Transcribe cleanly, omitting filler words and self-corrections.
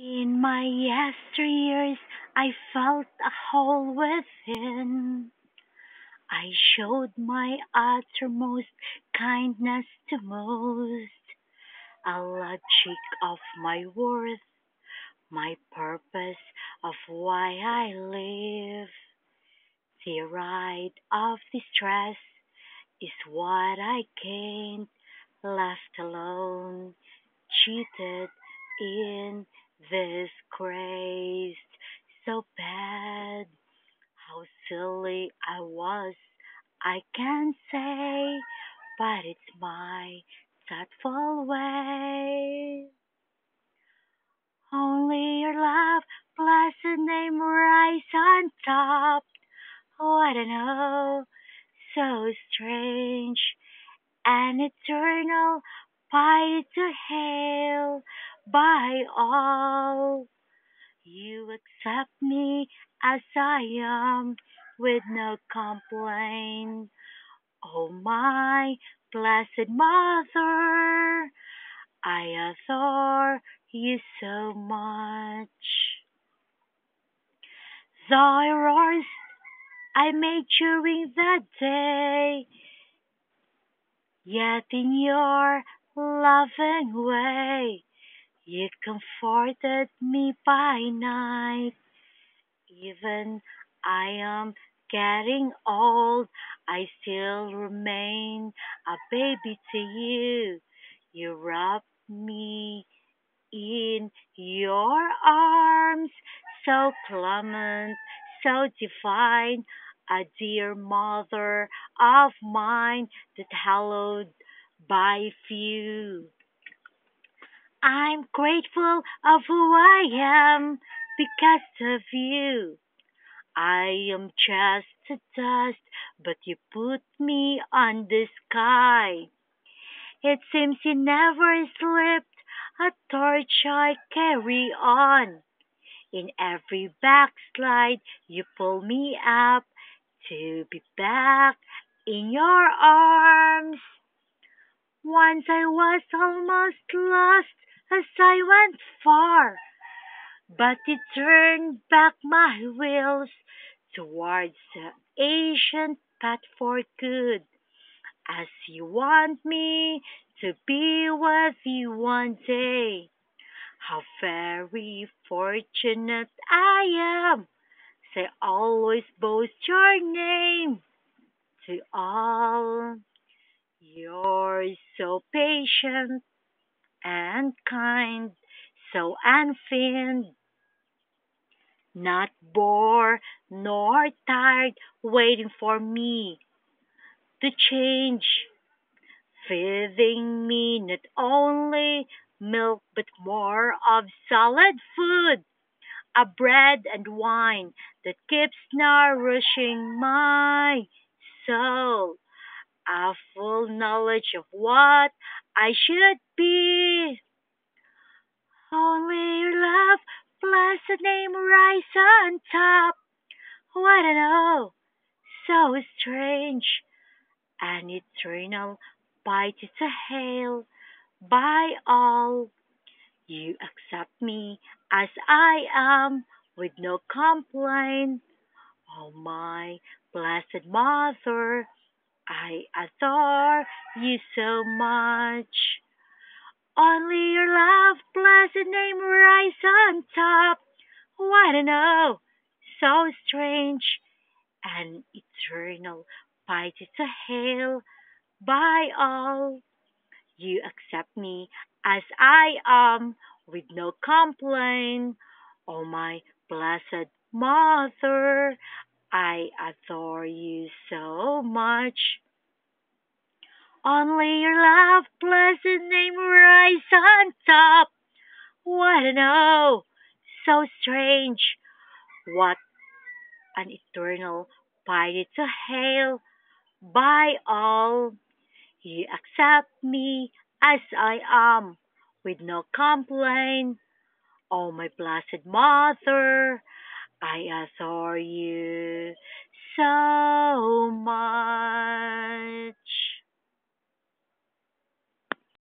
In my yesteryears, I felt a hole within. I showed my uttermost kindness to most, a logic of my worth, my purpose of why I live. The ride of distress is what I gained, left alone, cheated in disgrace. So bad, how silly I was, I can't say, but it's my thoughtful way. Only your love, blessed name, rise on top. Oh, I don't know, so strange and eternal, pie to hail by all. You accept me as I am with no complaint. Oh, my blessed mother, I adore you so much. The errors I made during the day, yet in your loving way, you comforted me by night. Even I am getting old, I still remain a baby to you. You wrap me in your arms, so clement, so divine, a dear mother of mine that hallowed by few. I'm grateful of who I am because of you. I am just a dust, but you put me on the sky. It seems you never slipped a torch I carry on. In every backslide, you pull me up to be back in your arms. Once I was almost lost as I went far, but you turned back my wheels towards the ancient path for good, as you want me to be with you one day. How very fortunate I am! Say always boast your name to all. You're so patient and kind, so unfeigned, not bored nor tired waiting for me to change, feeding me not only milk but more of solid food, a bread and wine that keeps nourishing my soul, a full knowledge of what I should be. Only your love, blessed name, rise on top. What I know, so strange and eternal, bite to hail by all. You accept me as I am with no complaint. Oh, my blessed mother, I adore you so much. Only your love, blessed name, rise on top. What I know, so strange and eternal, bite to hail by all. You accept me as I am with no complaint. Oh, my blessed mother, I adore you so much. Only your love, blessed name, rise on top. What I know, so strange. What an eternal piety to hail by all. You accept me as I am with no complaint. Oh, my blessed mother, I adore you so much.